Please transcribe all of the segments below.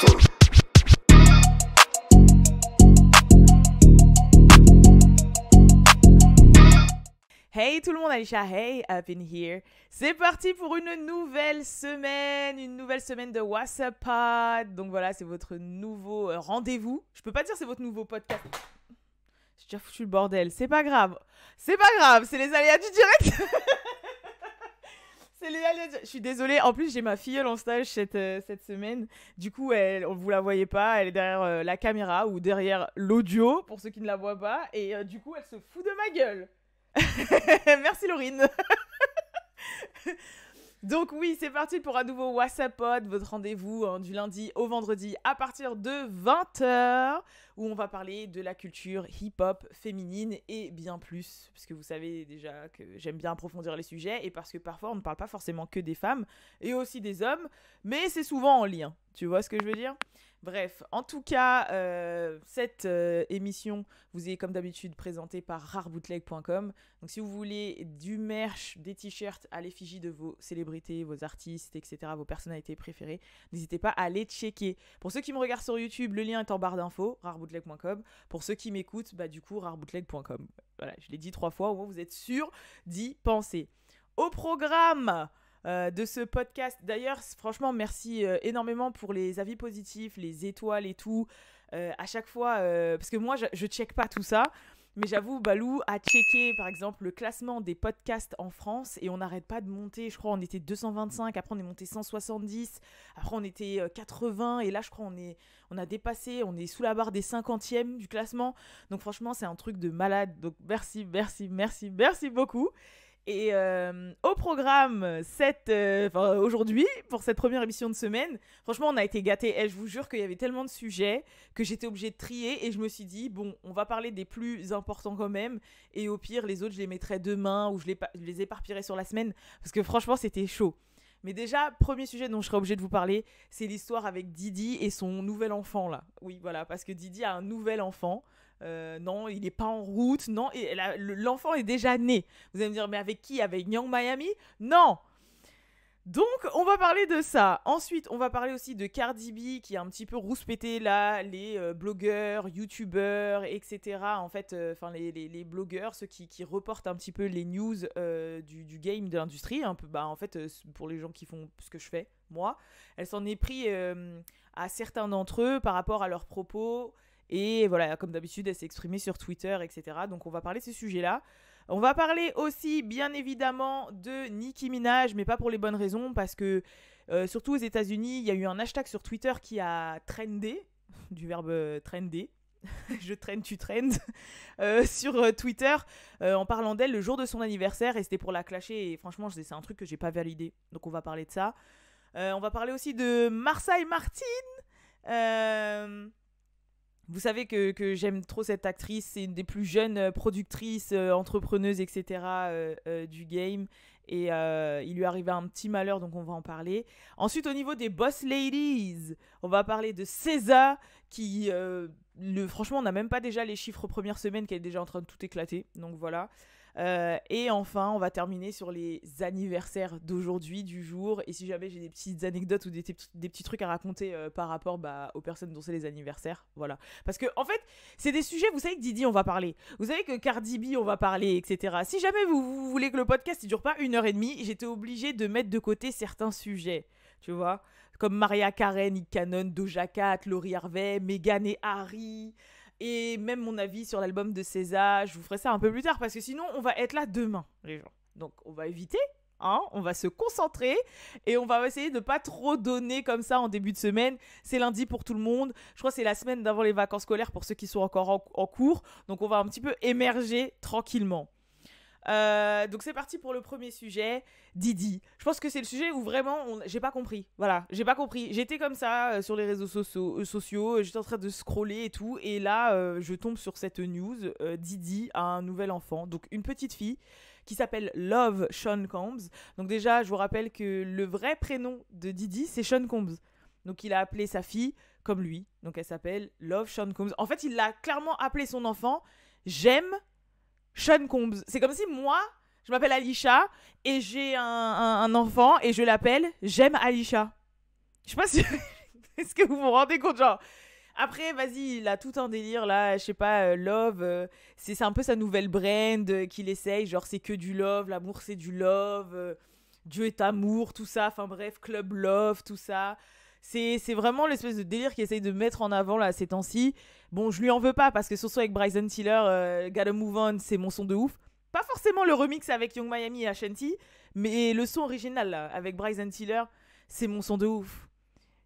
Hey tout le monde, Alisha, hey, up in here. C'est parti pour une nouvelle semaine de WhatsApp Pod. Donc voilà, c'est votre nouveau rendez-vous. Je peux pas dire c'est votre nouveau podcast. J'ai déjà foutu le bordel, c'est pas grave, c'est les aléas du direct. Je suis désolée, en plus j'ai ma filleule en stage cette semaine. Du coup, vous la voyez pas, elle est derrière la caméra ou derrière l'audio, pour ceux qui ne la voient pas. Et du coup, elle se fout de ma gueule. Merci Laurine. Donc oui, c'est parti pour un nouveau WhatsApp Pod, votre rendez-vous du lundi au vendredi à partir de 20h, où on va parler de la culture hip-hop féminine et bien plus, parce que vous savez déjà que j'aime bien approfondir les sujets, et parce que parfois on ne parle pas forcément que des femmes, et aussi des hommes, mais c'est souvent en lien, tu vois ce que je veux dire ? Bref, en tout cas, cette émission vous est comme d'habitude présentée par rarebootleg.com. Donc si vous voulez du merch, des t-shirts à l'effigie de vos célébrités, vos artistes, etc., vos personnalités préférées, n'hésitez pas à les checker. Pour ceux qui me regardent sur YouTube, le lien est en barre d'infos, rarebootleg.com. Pour ceux qui m'écoutent, du coup, rarebootleg.com. Voilà, je l'ai dit 3 fois, au moins vous êtes sûr d'y penser. Au programme de ce podcast. D'ailleurs, franchement, merci énormément pour les avis positifs, les étoiles et tout. À chaque fois, parce que moi, je check pas tout ça. Mais j'avoue, Balou a checké, par exemple, le classement des podcasts en France et on n'arrête pas de monter. Je crois on était 225, après on est monté 170, après on était 80 et là, je crois on a dépassé, on est sous la barre des 50e du classement. Donc franchement, c'est un truc de malade. Donc merci beaucoup. Et au programme aujourd'hui, pour cette première émission de semaine, franchement, on a été gâtés. Et je vous jure qu'il y avait tellement de sujets que j'étais obligée de trier. Et je me suis dit, bon, on va parler des plus importants quand même. Et au pire, les autres, je les mettrai demain ou je les éparpillerai sur la semaine. Parce que franchement, c'était chaud. Mais déjà, premier sujet dont je serai obligée de vous parler, c'est l'histoire avec Didi et son nouvel enfant, là. Oui, voilà, parce que Didi a un nouvel enfant. Non, il n'est pas en route, non, et l'enfant est déjà né. Vous allez me dire, mais avec qui ? Avec Young Miami ? Non. Donc, on va parler de ça. Ensuite, on va parler aussi de Cardi B, qui a un petit peu rouspété là, les blogueurs, youtubeurs, etc. En fait, les blogueurs, ceux qui reportent un petit peu les news du game, de l'industrie, un peu, en fait, pour les gens qui font ce que je fais, moi, elle s'en est pris à certains d'entre eux par rapport à leurs propos. Et voilà, comme d'habitude, elle s'est exprimée sur Twitter, etc. Donc, on va parler de ces sujets-là. On va parler aussi, bien évidemment, de Nicki Minaj, mais pas pour les bonnes raisons, parce que, surtout aux États-Unis, il y a eu un hashtag sur Twitter qui a trendé, du verbe trender. Je trend, tu trends, sur Twitter, en parlant d'elle le jour de son anniversaire, et c'était pour la clasher, et franchement, c'est un truc que j'ai pas validé. Donc, on va parler de ça. On va parler aussi de Marsai Martin. Vous savez que j'aime trop cette actrice, c'est une des plus jeunes productrices, entrepreneuses, etc. Du game. Et il lui est arrivé un petit malheur, donc on va en parler. Ensuite, au niveau des boss ladies, on va parler de SZA, qui, franchement, on n'a même pas déjà les chiffres première semaine, qu'elle est déjà en train de tout éclater. Donc voilà. Et enfin, on va terminer sur les anniversaires d'aujourd'hui, du jour. Et si jamais j'ai des petites anecdotes ou des petits trucs à raconter par rapport aux personnes dont c'est les anniversaires, voilà. Parce que en fait, c'est des sujets, vous savez que Didi, on va parler. Vous savez que Cardi B, on va parler, etc. Si jamais vous voulez que le podcast ne dure pas 1h30, j'étais obligée de mettre de côté certains sujets, tu vois. Comme Mariah Carey, Nick Cannon, Doja Cat, Lori Harvey, Meghan et Harry... Et même mon avis sur l'album de SZA, je vous ferai ça un peu plus tard parce que sinon on va être là demain, les gens. Donc on va éviter, on va se concentrer et on va essayer de pas trop donner comme ça en début de semaine. C'est lundi pour tout le monde. Je crois que c'est la semaine d'avant les vacances scolaires pour ceux qui sont encore en cours. Donc on va un petit peu émerger tranquillement. Donc c'est parti pour le premier sujet, Didi. Je pense que c'est le sujet où vraiment j'ai pas compris. Voilà, j'ai pas compris. J'étais comme ça sur les réseaux sociaux, j'étais en train de scroller et tout, et là je tombe sur cette news. Didi a un nouvel enfant, donc une petite fille qui s'appelle Love Sean Combs. Donc déjà, je vous rappelle que le vrai prénom de Didi, c'est Sean Combs. Donc il a appelé sa fille comme lui. Donc elle s'appelle Love Sean Combs. En fait, il a clairement appelé son enfant J'aime Sean Combs. C'est comme si moi, je m'appelle Alisha et j'ai un enfant et je l'appelle J'aime Alisha. Je sais pas si... Est-ce que vous vous rendez compte, genre... Après, vas-y, il a tout un délire, là, je sais pas, love, c'est un peu sa nouvelle brand qu'il essaye, genre c'est que du love, l'amour c'est du love, Dieu est amour, tout ça, enfin bref, club love, tout ça. C'est vraiment l'espèce de délire qu'il essaye de mettre en avant, là, ces temps-ci. Bon, je lui en veux pas, parce que son son avec Bryson Tiller, Gotta Move On, c'est mon son de ouf. Pas forcément le remix avec Young Miami et Ashanti, mais le son original, là, avec Bryson Tiller, c'est mon son de ouf.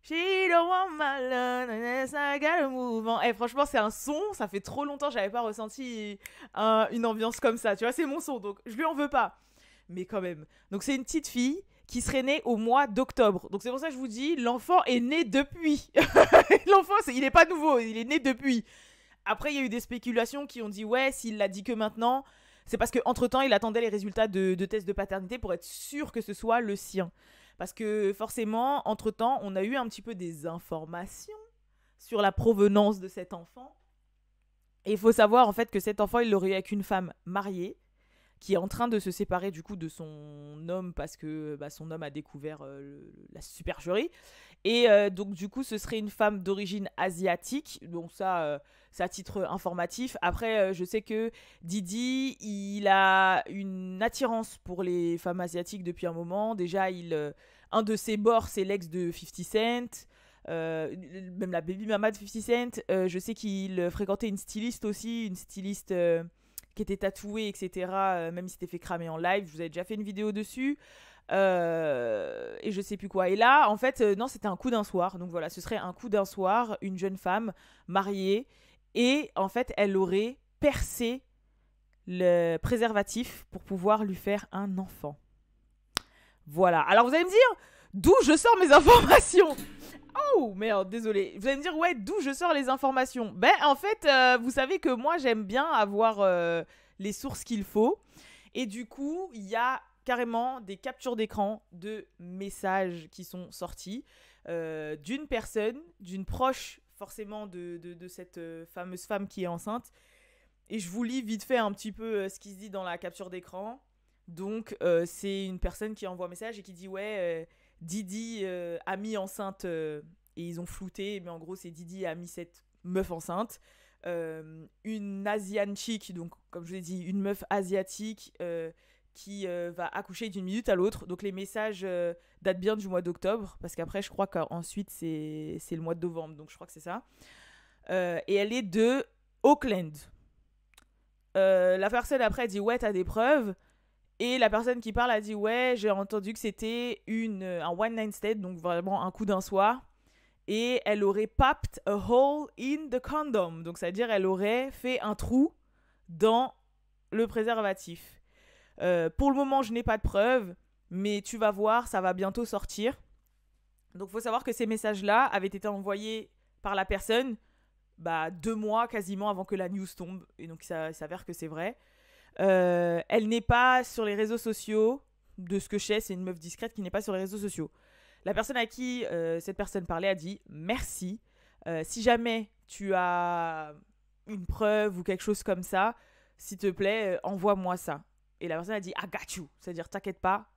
She don't want my love unless I gotta move on. Franchement, c'est un son, ça fait trop longtemps que j'avais pas ressenti une ambiance comme ça. Tu vois, c'est mon son, donc je lui en veux pas. Mais quand même. Donc c'est une petite fille qui serait née au mois d'octobre. Donc c'est pour ça que je vous dis, l'enfant est né depuis. L'enfant, il est pas nouveau, il est né depuis. Après, il y a eu des spéculations qui ont dit, ouais, s'il l'a dit que maintenant, c'est parce qu'entre-temps, il attendait les résultats de tests de paternité pour être sûr que ce soit le sien. Parce que forcément, entre-temps, on a eu un petit peu des informations sur la provenance de cet enfant. Et il faut savoir en fait que cet enfant, il l'aurait eu avec une femme mariée qui est en train de se séparer du coup de son homme parce que son homme a découvert la supercherie. Et donc du coup, ce serait une femme d'origine asiatique. Donc ça, c'est à titre informatif. Après, je sais que Diddy, il a une attirance pour les femmes asiatiques depuis un moment. Déjà, un de ses bords, c'est l'ex de 50 Cent. Même la baby mama de 50 Cent. Je sais qu'il fréquentait une styliste aussi, une styliste qui était tatouée, etc. Même si c'était fait cramer en live. Je vous avais déjà fait une vidéo dessus. Et je sais plus quoi. Et là, en fait, non, c'était un coup d'un soir. Donc voilà, ce serait un coup d'un soir, une jeune femme mariée. Et en fait, elle aurait percé le préservatif pour pouvoir lui faire un enfant. Voilà. Alors vous allez me dire, d'où je sors mes informations ? Oh merde, désolé. Vous allez me dire, ouais, d'où je sors les informations ? Ben, en fait, vous savez que moi, j'aime bien avoir les sources qu'il faut. Et du coup, il y a carrément des captures d'écran de messages qui sont sortis d'une personne, d'une proche forcément de cette fameuse femme qui est enceinte. Et je vous lis vite fait un petit peu ce qui se dit dans la capture d'écran. Donc, c'est une personne qui envoie un message et qui dit, ouais... Diddy a mis enceinte et ils ont flouté, mais en gros c'est Diddy a mis cette meuf enceinte, une Asian chick, donc comme je vous ai dit une meuf asiatique qui va accoucher d'une minute à l'autre. Donc les messages datent bien du mois d'octobre, parce qu'après je crois qu'ensuite c'est le mois de novembre, donc je crois que c'est ça. Et elle est de Auckland. La personne après dit ouais, t'as des preuves. Et la personne qui parle a dit ouais, j'ai entendu que c'était un one night stand, donc vraiment un coup d'un soir. Et elle aurait popped a hole in the condom. Donc ça veut dire elle aurait fait un trou dans le préservatif. Pour le moment, je n'ai pas de preuves, mais tu vas voir, ça va bientôt sortir. Donc il faut savoir que ces messages-là avaient été envoyés par la personne 2 mois quasiment avant que la news tombe. Et donc ça s'avère que c'est vrai. Elle n'est pas sur les réseaux sociaux. De ce que je sais, c'est une meuf discrète qui n'est pas sur les réseaux sociaux. La personne à qui cette personne parlait a dit merci. Si jamais tu as une preuve ou quelque chose comme ça, s'il te plaît, envoie-moi ça. Et la personne a dit I got you. C'est-à-dire, t'inquiète pas,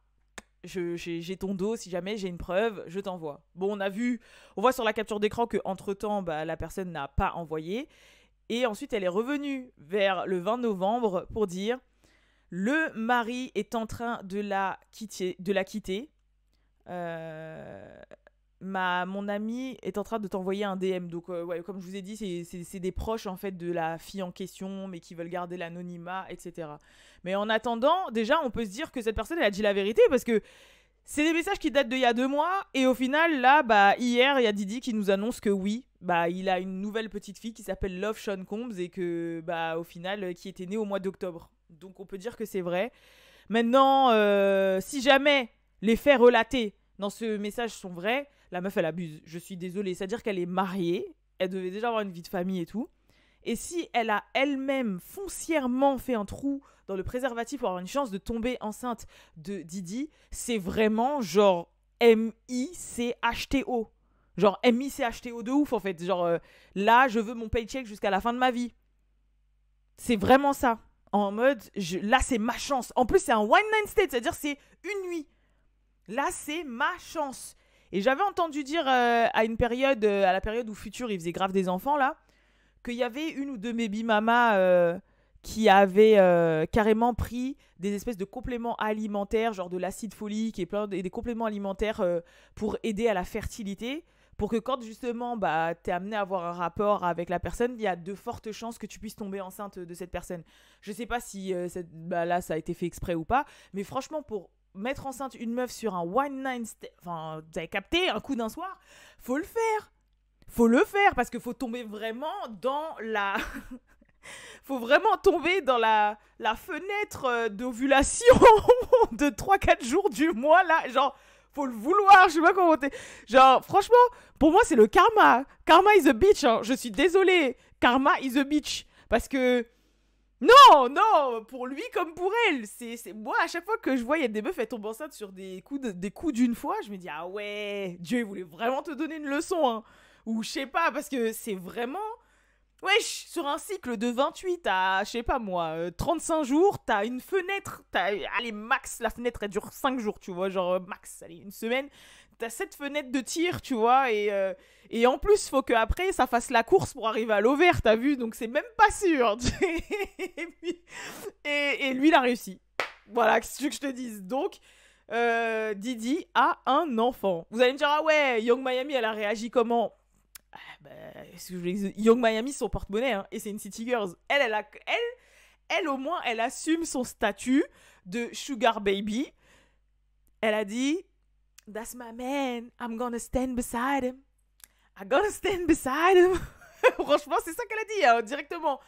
j'ai ton dos. Si jamais j'ai une preuve, je t'envoie. Bon, on voit sur la capture d'écran qu'entre-temps, la personne n'a pas envoyé. Et ensuite, elle est revenue vers le 20 novembre pour dire « Le mari est en train de la quitter. Mon ami est en train de t'envoyer un DM. » Donc, ouais, comme je vous ai dit, c'est des proches en fait, de la fille en question, mais qui veulent garder l'anonymat, etc. Mais en attendant, déjà, on peut se dire que cette personne, elle a dit la vérité parce que c'est des messages qui datent d'il y a 2 mois. Et au final, là, hier, il y a Diddy qui nous annonce que oui, il a une nouvelle petite fille qui s'appelle Love Sean Combs et que, au final, qui était née au mois d'octobre. Donc, on peut dire que c'est vrai. Maintenant, si jamais les faits relatés dans ce message sont vrais, la meuf, elle abuse. Je suis désolée. C'est-à-dire qu'elle est mariée. Elle devait déjà avoir une vie de famille et tout. Et si elle a elle-même foncièrement fait un trou dans le préservatif pour avoir une chance de tomber enceinte de Diddy, c'est vraiment genre M-I-C-H-T-O. Genre M-I-C-H-T-O de ouf en fait. Genre là, je veux mon paycheck jusqu'à la fin de ma vie. C'est vraiment ça. En mode, là, c'est ma chance. En plus, c'est un one night stand, c'est-à-dire c'est une nuit. Là, c'est ma chance. Et j'avais entendu dire à une période, à la période où Future, il faisait grave des enfants, là, qu'il y avait une ou deux baby mamas qui avaient carrément pris des espèces de compléments alimentaires, genre de l'acide folique et des compléments alimentaires pour aider à la fertilité, pour que quand justement bah, t'es amené à avoir un rapport avec la personne, il y a de fortes chances que tu puisses tomber enceinte de cette personne. Je sais pas si là ça a été fait exprès ou pas, mais franchement pour mettre enceinte une meuf sur un one night stand, enfin vous avez capté, un coup d'un soir, faut le faire. Faut le faire parce qu'il faut tomber vraiment dans la... faut vraiment tomber dans la fenêtre d'ovulation de 3 4 jours du mois, là. Genre, faut le vouloir, je sais pas comment t'es... Genre, franchement, pour moi, c'est le karma. Karma is a bitch, hein. Je suis désolée. Karma is a bitch. Parce que... Non, non, pour lui comme pour elle. Moi, à chaque fois que je vois, il y a des meufs, elles tombent enceintes sur des coups d'une fois, je me dis, ah ouais, Dieu, il voulait vraiment te donner une leçon, hein. Ou je sais pas, parce que c'est vraiment... Wesh, sur un cycle de 28 à, je sais pas moi, 35 jours, t'as une fenêtre, allez, max, la fenêtre, elle dure 5 jours, tu vois, genre max, allez, une semaine, t'as cette fenêtre de tir, tu vois, et en plus, faut qu'après, ça fasse la course pour arriver à l'ovaire, t'as vu, donc c'est même pas sûr. et lui, il a réussi. Voilà, qu'est-ce que je te dise. Donc, Didi a un enfant. Vous allez me dire, ah ouais, Young Miami, elle a réagi comment? Bah, Young Miami, son porte-monnaie, hein, et c'est une City Girls. Elle, au moins, elle assume son statut de Sugar Baby. Elle a dit, that's my man, I'm gonna stand beside him. I'm gonna stand beside him. Franchement, c'est ça qu'elle a dit, hein, directement.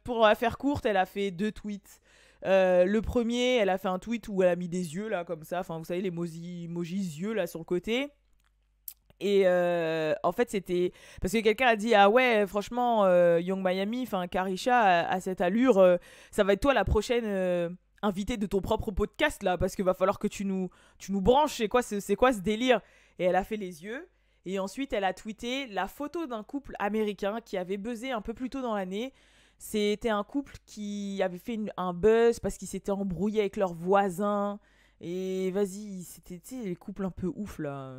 Pour la faire courte, elle a fait 2 tweets. Le premier, elle a fait un tweet où elle a mis des yeux, là, comme ça. Enfin, vous savez, les emojis yeux, là, sur le côté. Et en fait, c'était... Parce que quelqu'un a dit, ah ouais, franchement, Young Miami, enfin, Karisha, à cette allure, ça va être toi la prochaine invitée de ton propre podcast, là, parce qu'il va falloir que tu nous branches. C'est quoi ce délire? Et elle a fait les yeux. Et ensuite, elle a tweeté la photo d'un couple américain qui avait buzzé un peu plus tôt dans l'année. C'était un couple qui avait fait un buzz parce qu'ils s'étaient embrouillés avec leurs voisins. Et vas-y, c'était les couples un peu ouf là.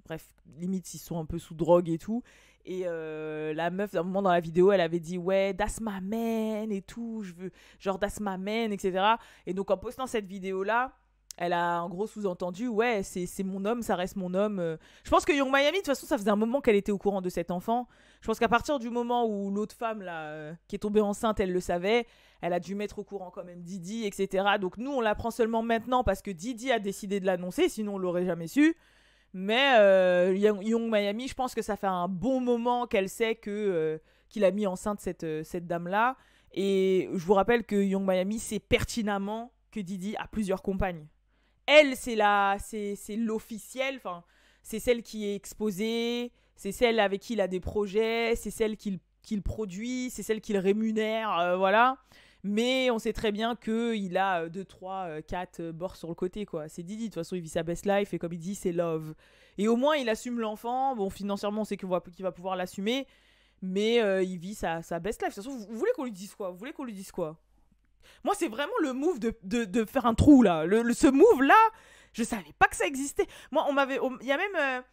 Bref, limite ils sont un peu sous drogue et tout. Et la meuf, à un moment dans la vidéo, elle avait dit ouais, that's my man et tout. Je veux, genre, that's my man, etc. Et donc en postant cette vidéo là, elle a en gros sous-entendu ouais, c'est mon homme, ça reste mon homme. Je pense que Young Miami, de toute façon, ça faisait un moment qu'elle était au courant de cet enfant. Je pense qu'à partir du moment où l'autre femme là, qui est tombée enceinte, elle le savait. Elle a dû mettre au courant quand même Didi, etc. Donc nous, on l'apprend seulement maintenant parce que Didi a décidé de l'annoncer, sinon on l'aurait jamais su. Mais Young Miami, je pense que ça fait un bon moment qu'elle sait qu'il a mis enceinte cette dame-là. Et je vous rappelle que Young Miami sait pertinemment que Didi a plusieurs compagnes. Elle, c'est l'officielle, enfin, c'est celle qui est exposée, c'est celle avec qui il a des projets, c'est celle qu'il produit, c'est celle qu'il rémunère, voilà. Mais on sait très bien qu'il a 2, 3, 4 bords sur le côté, quoi. C'est Didi, de toute façon, il vit sa best life et comme il dit, c'est love. Et au moins, il assume l'enfant. Bon, financièrement, on sait qu'il va pouvoir l'assumer. Mais il vit sa best life. De toute façon, vous voulez qu'on lui dise quoi? Vous voulez qu'on lui dise quoi? Moi, c'est vraiment le move de faire un trou, là. Ce move-là, je savais pas que ça existait. Moi, il y a même...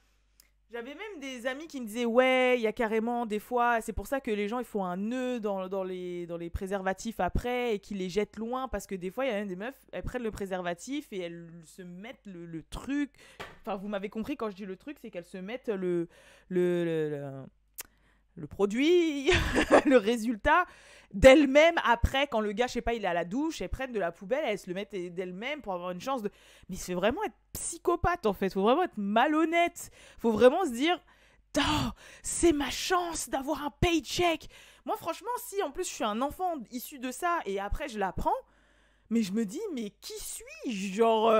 J'avais même des amis qui me disaient ouais, il y a carrément des fois, c'est pour ça que les gens ils font un nœud dans les préservatifs après et qu'ils les jettent loin parce que des fois il y a même des meufs, elles prennent le préservatif et elles se mettent le truc. Enfin, vous m'avez compris quand je dis le truc, c'est qu'elles se mettent le produit, le résultat d'elles-mêmes après quand le gars, je sais pas, il est à la douche, elles prennent de la poubelle, elles se le mettent d'elles-mêmes pour avoir une chance de... Mais c'est vraiment être psychopathe en fait, faut vraiment être malhonnête, faut vraiment se dire oh, c'est ma chance d'avoir un paycheck. Moi franchement, si en plus je suis un enfant issu de ça et après je l'apprends, mais je me dis mais qui suis-je? Genre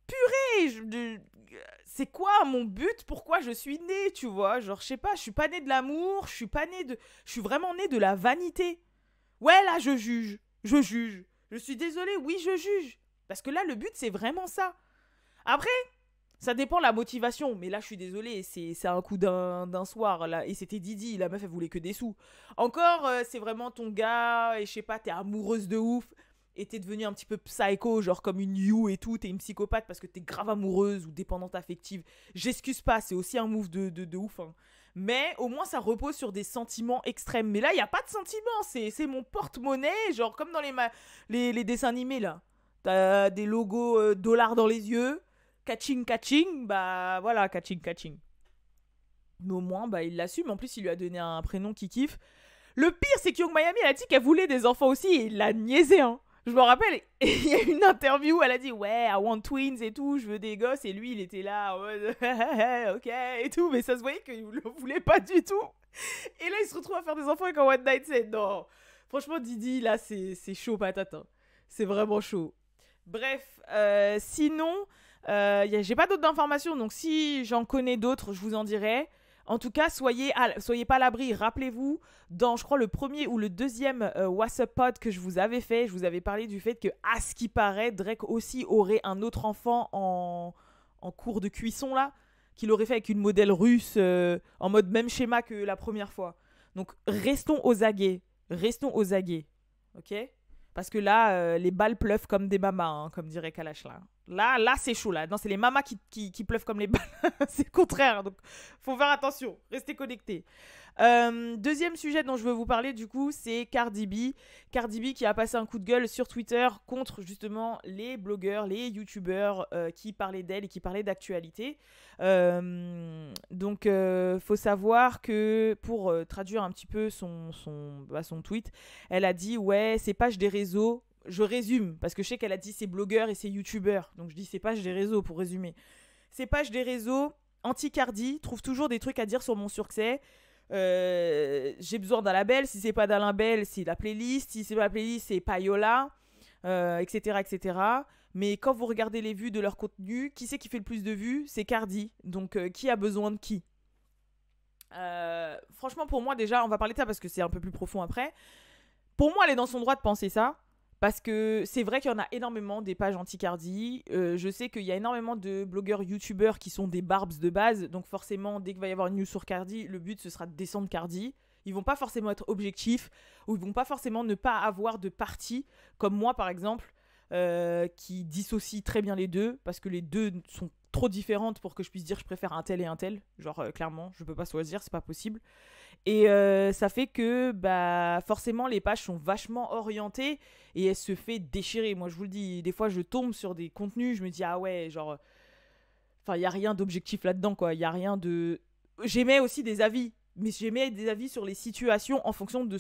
purée, c'est quoi mon but? Pourquoi je suis née, tu vois? Genre, je sais pas, je suis pas née de l'amour, je suis vraiment née de la vanité. Ouais, là, je juge. Je suis désolée, oui, je juge. Parce que là, le but, c'est vraiment ça. Après, ça dépend de la motivation. Mais là, je suis désolée, c'est un coup d'un soir, là. Et c'était Didi, la meuf, elle voulait que des sous. Encore, c'est vraiment ton gars, et je sais pas, t'es amoureuse de ouf. et t'es devenue un petit peu psycho, genre comme une you et tout, t'es une psychopathe parce que t'es grave amoureuse ou dépendante affective. J'excuse pas, c'est aussi un move de ouf. Hein. Mais au moins, ça repose sur des sentiments extrêmes. Mais là, il n'y a pas de sentiments, c'est mon porte-monnaie, genre comme dans les dessins animés, là. T'as des logos dollars dans les yeux, catching, catching, bah voilà, catching, catching. Mais au moins, bah, il l'assume. En plus, il lui a donné un prénom qu'il kiffe. Le pire, c'est que Young Miami, elle a dit qu'elle voulait des enfants aussi et il l'a niaisé, hein. Je me rappelle, il y a une interview où elle a dit ouais, I want twins et tout, je veux des gosses. Et lui, il était là, ok, et tout. Mais ça se voyait qu'il ne le voulait pas du tout. Et là, il se retrouve à faire des enfants avec un one night stand. Non, franchement, Didi, là, c'est chaud patate. Hein. C'est vraiment chaud. Bref, sinon, j'ai pas d'autres informations. Donc, si j'en connais d'autres, je vous en dirai. En tout cas, soyez pas à l'abri. Rappelez-vous, dans, je crois, le premier ou le deuxième What's Up Pod que je vous avais fait, je vous avais parlé du fait que, à ce qui paraît, Drake aussi aurait un autre enfant en cours de cuisson, là, qu'il aurait fait avec une modèle russe, en mode même schéma que la première fois. Donc, restons aux aguets. Restons aux aguets. Ok ? Parce que là, les balles pleuvent comme des mamas, hein, comme dirait Kalash, là. Là, c'est chaud, là. Non, c'est les mamas qui pleuvent comme les balles. C'est le contraire. Donc, faut faire attention. Restez connectés. Deuxième sujet dont je veux vous parler, du coup, c'est Cardi B. Cardi B qui a passé un coup de gueule sur Twitter contre, justement, les blogueurs, les youtubeurs qui parlaient d'elle et qui parlaient d'actualité. Donc, faut savoir que, pour traduire un petit peu son tweet, elle a dit « Ouais, ces pages des réseaux... » Je résume, parce que je sais qu'elle a dit c'est blogueurs et c'est youtubeurs. Donc je dis c'est pages des réseaux pour résumer. Ces pages des réseaux anti-Cardi trouvent toujours des trucs à dire sur mon succès. J'ai besoin d'un label. Si c'est pas d'Alain Bell, c'est la playlist. Si c'est pas la playlist, c'est Payola, etc., etc. Mais quand vous regardez les vues de leur contenu, qui c'est qui fait le plus de vues? C'est Cardi. Donc qui a besoin de qui? Franchement, pour moi, déjà, on va parler de ça parce que c'est un peu plus profond après. Pour moi, elle est dans son droit de penser ça. Parce que c'est vrai qu'il y en a énormément des pages anti-Cardi. Je sais qu'il y a énormément de blogueurs youtubeurs qui sont des barbs de base. Donc forcément, dès qu'il va y avoir une news sur Cardi, le but, ce sera de descendre Cardi. Ils vont pas forcément être objectifs ou ils vont pas forcément ne pas avoir de parti. Comme moi, par exemple, qui dissocie très bien les deux. Parce que les deux sont trop différentes pour que je puisse dire je préfère un tel et un tel. Genre, clairement, je peux pas choisir, c'est pas possible. Et ça fait que bah, forcément les pages sont vachement orientées et elle se fait déchirer. Moi je vous le dis, des fois je tombe sur des contenus, je me dis ah ouais, genre... Enfin il n'y a rien d'objectif là-dedans quoi, il n'y a rien de... J'aimais aussi des avis, mais j'aimais des avis sur les situations en fonction de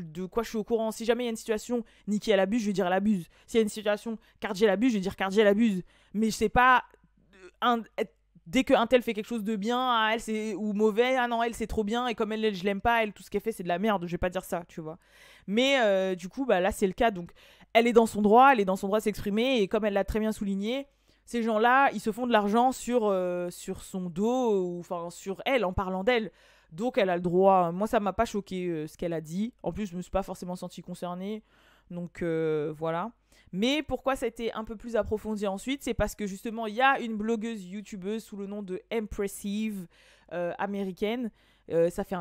de quoi je suis au courant. Si jamais il y a une situation Nicki elle abuse, je vais dire elle abuse. S'il y a une situation Cardi elle abuse, je vais dire Cardi elle abuse. Mais je sais pas... Dès qu'un tel fait quelque chose de bien, ah, elle c'est ou mauvais, ah non elle c'est trop bien et comme elle je l'aime pas, elle tout ce qu'elle fait c'est de la merde, je vais pas dire ça, tu vois. Mais du coup bah là c'est le cas, donc elle est dans son droit, de s'exprimer et comme elle l'a très bien souligné, ces gens-là ils se font de l'argent sur son dos, enfin sur elle en parlant d'elle, donc elle a le droit. Moi ça m'a pas choqué ce qu'elle a dit, en plus je me suis pas forcément sentie concernée, donc voilà. Mais pourquoi ça a été un peu plus approfondi ensuite, c'est parce que justement il y a une blogueuse youtubeuse sous le nom de Empressive américaine. Ça fait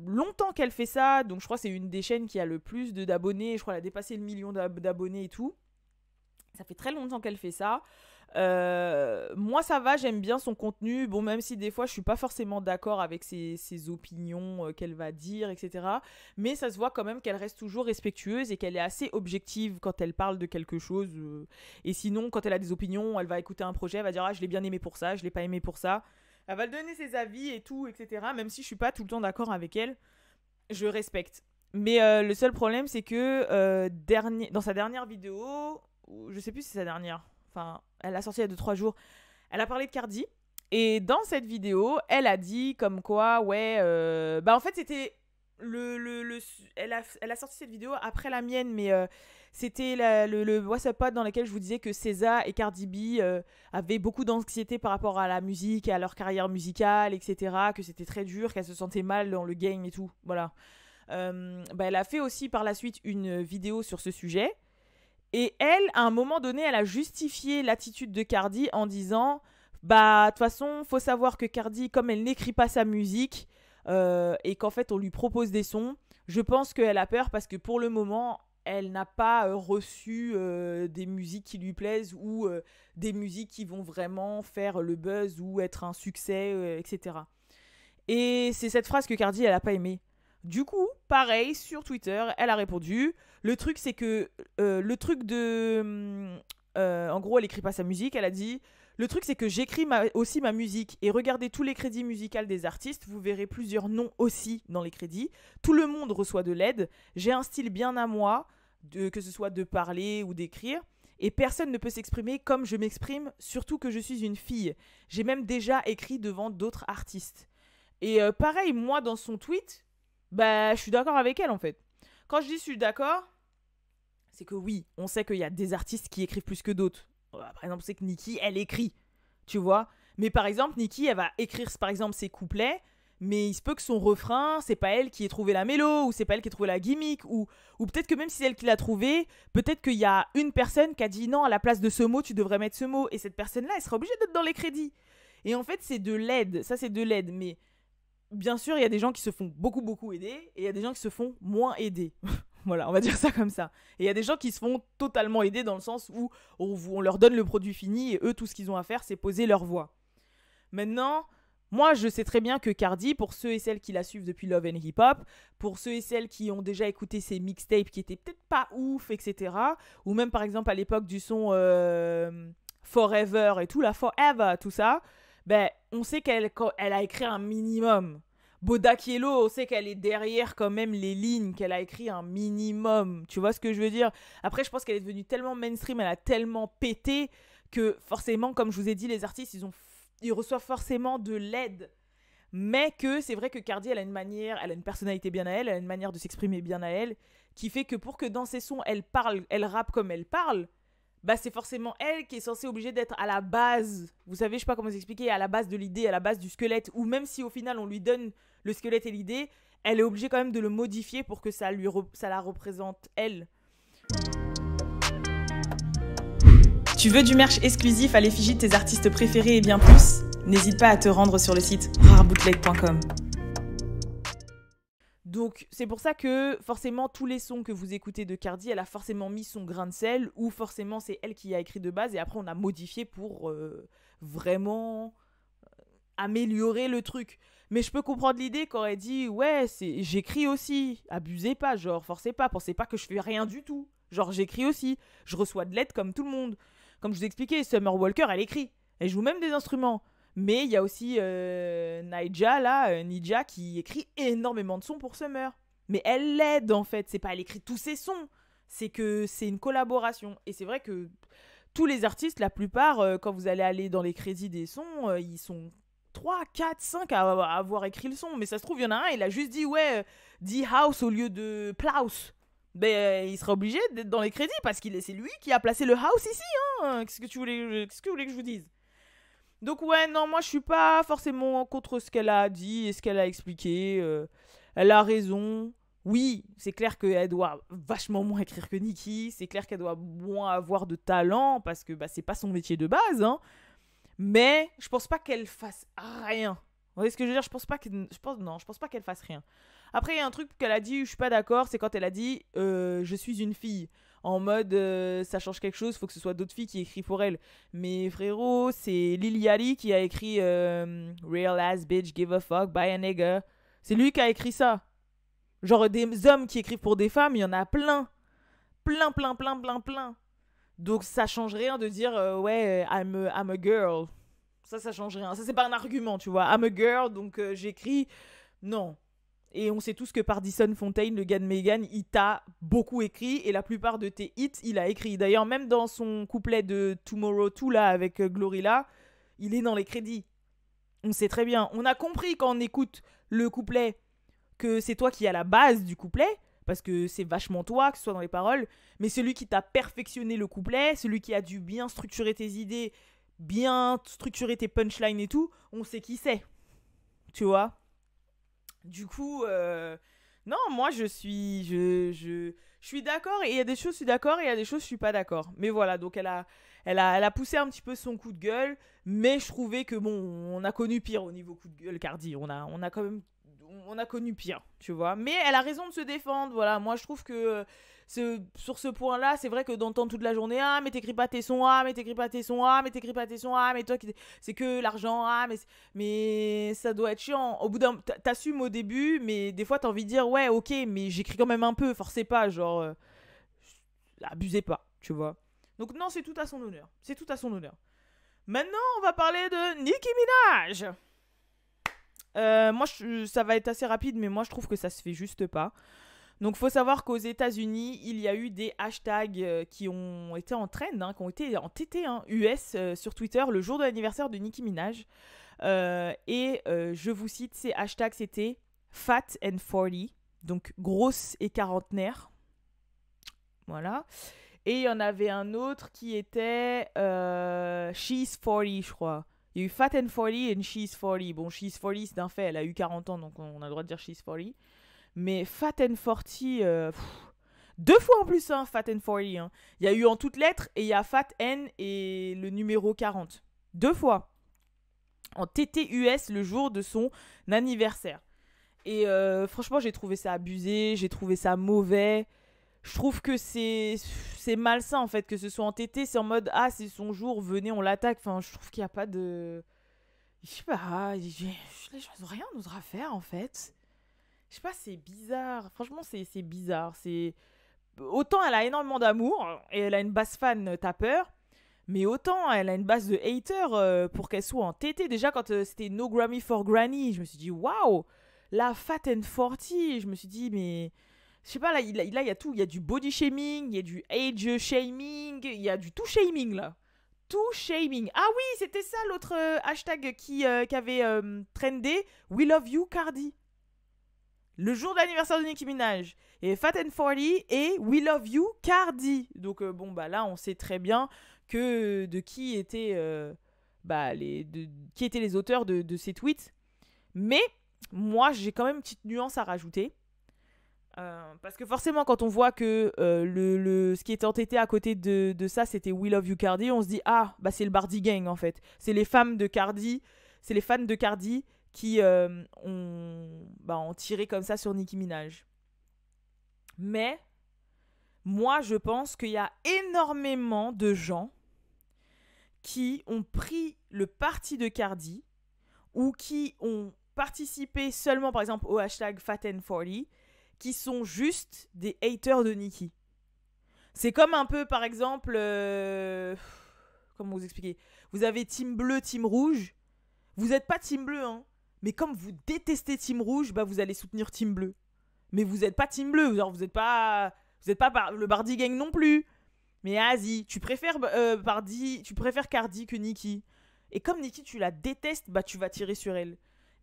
longtemps qu'elle fait ça, donc je crois que c'est une des chaînes qui a le plus d'abonnés. Je crois qu'elle a dépassé le 1 million d'abonnés et tout. Ça fait très longtemps qu'elle fait ça. Moi ça va, j'aime bien son contenu, bon même si des fois je suis pas forcément d'accord avec ses opinions qu'elle va dire, etc. Mais ça se voit quand même qu'elle reste toujours respectueuse et qu'elle est assez objective quand elle parle de quelque chose. Et sinon quand elle a des opinions, elle va écouter un projet, elle va dire ah je l'ai bien aimé pour ça, je l'ai pas aimé pour ça. Elle va donner ses avis et tout, etc. Même si je suis pas tout le temps d'accord avec elle, je respecte. Mais le seul problème c'est que dans sa dernière vidéo, je sais plus si c'est sa dernière, enfin, elle a sorti il y a 2-3 jours. Elle a parlé de Cardi. Et dans cette vidéo, elle a dit comme quoi, ouais... bah en fait, c'était... Elle a sorti cette vidéo après la mienne, mais c'était le What's Up Pod dans lequel je vous disais que SZA et Cardi B avaient beaucoup d'anxiété par rapport à la musique et à leur carrière musicale, etc. Que c'était très dur, qu'elles se sentaient mal dans le game et tout. Voilà. Bah, elle a fait aussi par la suite une vidéo sur ce sujet. Et elle, à un moment donné, elle a justifié l'attitude de Cardi en disant bah, de toute façon, faut savoir que Cardi, comme elle n'écrit pas sa musique et qu'en fait, on lui propose des sons, je pense qu'elle a peur parce que pour le moment, elle n'a pas reçu des musiques qui lui plaisent ou des musiques qui vont vraiment faire le buzz ou être un succès, etc. Et c'est cette phrase que Cardi, elle a pas aimée. Du coup, pareil, sur Twitter, elle a répondu. Le truc, c'est que le truc de... en gros, elle écrit pas sa musique, elle a dit... Le truc, c'est que j'écris aussi ma musique. Et regardez tous les crédits musicaux des artistes, vous verrez plusieurs noms aussi dans les crédits. Tout le monde reçoit de l'aide. J'ai un style bien à moi, que ce soit de parler ou d'écrire. Et personne ne peut s'exprimer comme je m'exprime, surtout que je suis une fille. J'ai même déjà écrit devant d'autres artistes. Et pareil, moi, dans son tweet, bah, je suis d'accord avec elle, en fait. Quand je dis je suis d'accord, c'est que oui, on sait qu'il y a des artistes qui écrivent plus que d'autres. Par exemple, c'est que Nicki, elle écrit, tu vois. Mais par exemple, Nicki, elle va écrire, par exemple, ses couplets, mais il se peut que son refrain, c'est pas elle qui ait trouvé la mélo, ou c'est pas elle qui ait trouvé la gimmick, ou peut-être que même si c'est elle qui l'a trouvé, peut-être qu'il y a une personne qui a dit non, à la place de ce mot, tu devrais mettre ce mot. Et cette personne-là, elle sera obligée d'être dans les crédits. Et en fait, c'est de l'aide. Ça, c'est de l'aide. Mais bien sûr, il y a des gens qui se font beaucoup, beaucoup aider, et il y a des gens qui se font moins aider. Voilà, on va dire ça comme ça. Et il y a des gens qui se font totalement aider dans le sens où on leur donne le produit fini et eux, tout ce qu'ils ont à faire, c'est poser leur voix. Maintenant, moi, je sais très bien que Cardi, pour ceux et celles qui la suivent depuis Love and Hip Hop, pour ceux et celles qui ont déjà écouté ses mixtapes qui étaient peut-être pas ouf, etc., ou même par exemple à l'époque du son Forever et tout, la Forever, tout ça, ben, on sait qu'elle a écrit un minimum. Bodak Yellow, on sait qu'elle est derrière quand même les lignes, qu'elle a écrit un minimum. Tu vois ce que je veux dire? Après, je pense qu'elle est devenue tellement mainstream, elle a tellement pété que forcément, comme je vous ai dit, les artistes, ils reçoivent forcément de l'aide. Mais que c'est vrai que Cardi, elle a une personnalité bien à elle, elle a une manière de s'exprimer bien à elle, qui fait que pour que dans ses sons, elle parle, elle rappe comme elle parle, bah c'est forcément elle qui est censée obligée d'être à la base. Vous savez, je sais pas comment vous expliquer, à la base de l'idée, à la base du squelette, ou même si au final on lui donne le squelette et l'idée, elle est obligée quand même de le modifier pour que ça la représente elle. Tu veux du merch exclusif à l'effigie de tes artistes préférés et bien plus? N'hésite pas à te rendre sur le site rarebootleg.com. Donc c'est pour ça que forcément tous les sons que vous écoutez de Cardi, elle a forcément mis son grain de sel, ou forcément c'est elle qui a écrit de base et après on a modifié pour vraiment améliorer le truc. Mais je peux comprendre l'idée quand elle dit ouais, j'écris aussi, abusez pas, genre forcez pas, pensez pas que je fais rien du tout. Genre j'écris aussi, je reçois de l'aide comme tout le monde. Comme je vous ai expliqué, Summer Walker, elle écrit, elle joue même des instruments. Mais il y a aussi Nija qui écrit énormément de sons pour Summer. Mais elle l'aide en fait, c'est pas elle écrit tous ses sons, c'est que c'est une collaboration. Et c'est vrai que tous les artistes, la plupart, quand vous allez aller dans les crédits des sons, ils sont 3, 4, 5 à avoir écrit le son. Mais ça se trouve, il y en a un, il a juste dit ouais, dit house au lieu de Plaus. Ben, il sera obligé d'être dans les crédits parce que c'est lui qui a placé le house ici. Hein. Qu'est-ce que vous voulez que je vous dise? Donc ouais, non, moi je suis pas forcément contre ce qu'elle a dit et ce qu'elle a expliqué. Elle a raison. Oui, c'est clair qu'elle doit vachement moins écrire que Nicki. C'est clair qu'elle doit moins avoir de talent parce que bah, c'est pas son métier de base. Hein. Mais je pense pas qu'elle fasse rien. Vous voyez ce que je veux dire? Je pense pas qu'elle fasse rien. Après, il y a un truc qu'elle a dit, je suis pas d'accord, c'est quand elle a dit je suis une fille. En mode, ça change quelque chose, faut que ce soit d'autres filles qui écrivent pour elle. Mais frérot, c'est Lil Yachty qui a écrit Real ass bitch, give a fuck, buy a nigga. C'est lui qui a écrit ça. Genre des hommes qui écrivent pour des femmes, il y en a plein. Plein. Donc ça change rien de dire ouais, I'm a girl. Ça change rien. Ça, c'est pas un argument, tu vois. I'm a girl, donc j'écris. Non. Et on sait tous que Pardison Fontaine, le gars de Megan, il t'a beaucoup écrit et la plupart de tes hits, il a écrit. D'ailleurs, même dans son couplet de Tomorrow 2 là avec Glorilla, il est dans les crédits. On sait très bien. On a compris quand on écoute le couplet que c'est toi qui as la base du couplet parce que c'est vachement toi, que ce soit dans les paroles, mais celui qui t'a perfectionné le couplet, celui qui a dû bien structurer tes idées, bien structurer tes punchlines et tout, on sait qui c'est. Tu vois? Du coup, non, moi je suis d'accord et il y a des choses je suis d'accord et il y a des choses je suis pas d'accord. Mais voilà, donc elle a poussé un petit peu son coup de gueule, mais je trouvais que bon, on a connu pire au niveau coup de gueule Cardi. On a quand même on a connu pire, tu vois. Mais elle a raison de se défendre, voilà. Moi, je trouve que sur ce point-là, c'est vrai que d'entendre toute la journée, ah, mais t'écris pas tes sons, ah, mais t'écris pas tes sons, ah, mais t'écris pas tes sons, ah, mais toi, c'est que l'argent, ah, mais ça doit être chiant. Au bout d'un, t'assumes au début, mais des fois, t'as envie de dire, ouais, ok, mais j'écris quand même un peu, forcez pas, genre, abusez pas, tu vois. Donc non, c'est tout à son honneur, c'est tout à son honneur. Maintenant, on va parler de Nicki Minaj. Moi, ça va être assez rapide, mais moi, je trouve que ça se fait juste pas. Donc, faut savoir qu'aux États-Unis, il y a eu des hashtags qui ont été en trend, qui ont été en TT US sur Twitter le jour de l'anniversaire de Nicki Minaj. Je vous cite, ces hashtags, c'était Fat and 40, donc grosse et quarantenaire. Voilà. Et il y en avait un autre qui était She's 40, je crois. Il y a eu Fat and 40 et She's 40. Bon, She's 40, c'est d'un fait, elle a eu 40 ans, donc on a le droit de dire She's 40. Mais Fat and 40, deux fois en plus, Fat and 40. Il y a eu en toutes lettres et il y a Fat N et le numéro 40. Deux fois. En TT US le jour de son anniversaire. Et franchement, j'ai trouvé ça abusé, j'ai trouvé ça mauvais. Je trouve que c'est malsain en fait que ce soit en TT, c'est en mode ah c'est son jour, venez on l'attaque. Enfin, je trouve qu'il n'y a pas de, je sais pas, les gens n'ont rien d'autre à faire en fait. Je sais pas, c'est bizarre. Franchement, c'est bizarre. Autant elle a énormément d'amour et elle a une base fan, t'as peur. Mais autant elle a une base de haters pour qu'elle soit en TT. Déjà, quand c'était No Grammy for Granny, je me suis dit waouh, la Fat and 40. Je me suis dit, mais je sais pas, là, il y a tout. Il y a du body shaming, il y a du age shaming, il y a du tout shaming là. Tout shaming. Ah oui, c'était ça l'autre hashtag qui avait trendé. We love you, Cardi. Le jour de l'anniversaire de Nicki Minaj. Et Fat and 40 et We Love You, Cardi. Donc bon, bah là, on sait très bien que de qui étaient, qui étaient les auteurs de ces tweets. Mais moi, j'ai quand même une petite nuance à rajouter. Parce que forcément, quand on voit que ce qui était entêté à côté de ça, c'était We Love You, Cardi, on se dit, ah, bah c'est le Bardi Gang, en fait. C'est les femmes de Cardi, c'est les fans de Cardi qui ont tiré comme ça sur Nicki Minaj. Mais moi, je pense qu'il y a énormément de gens qui ont pris le parti de Cardi ou qui ont participé seulement, par exemple, au hashtag Fat and 40, qui sont juste des haters de Nicki. C'est comme un peu, par exemple, comment vous expliquer ? Vous avez team bleu, team rouge. Vous n'êtes pas team bleu, mais comme vous détestez team rouge, bah vous allez soutenir team bleu. Mais vous n'êtes pas team bleu, genre vous n'êtes pas le Bardi Gang non plus. Mais vas-y, tu préfères Cardi que Nicki. Et comme Nicki, tu la détestes, bah tu vas tirer sur elle.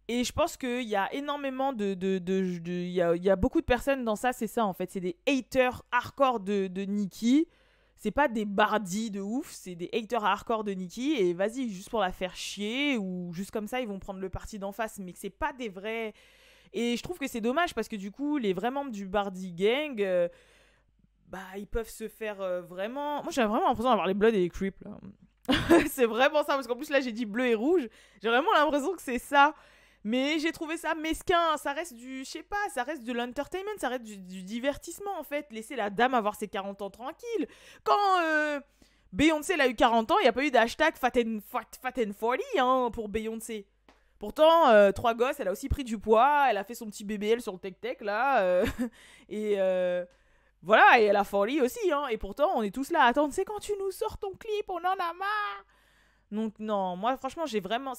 Et je pense qu'il y a énormément il y a beaucoup de personnes dans ça, c'est ça en fait. C'est des haters hardcore de Nicki. C'est pas des bardis de ouf, c'est des haters hardcore de Nicki. Et vas-y, juste pour la faire chier ou juste comme ça, ils vont prendre le parti d'en face. Mais que c'est pas des vrais... Et je trouve que c'est dommage parce que du coup, les vrais membres du Bardi Gang, ils peuvent se faire vraiment... Moi, j'ai vraiment l'impression d'avoir les Bloods et les Crips, là. C'est vraiment ça, parce qu'en plus, là, j'ai dit bleu et rouge. J'ai vraiment l'impression que c'est ça. Mais j'ai trouvé ça mesquin. Ça reste ça reste de l'entertainment, ça reste du divertissement, en fait. Laissez la dame avoir ses 40 ans tranquille. Quand Beyoncé, elle a eu 40 ans, il n'y a pas eu d'hashtag Fat and 40 pour Beyoncé. Pourtant, 3 gosses, elle a aussi pris du poids, elle a fait son petit BBL sur le tech-tech, là. Voilà, et elle a 40 aussi, Et pourtant, on est tous là à attendre, c'est quand tu nous sors ton clip, on en a marre. Donc non, moi, franchement, c'est vraiment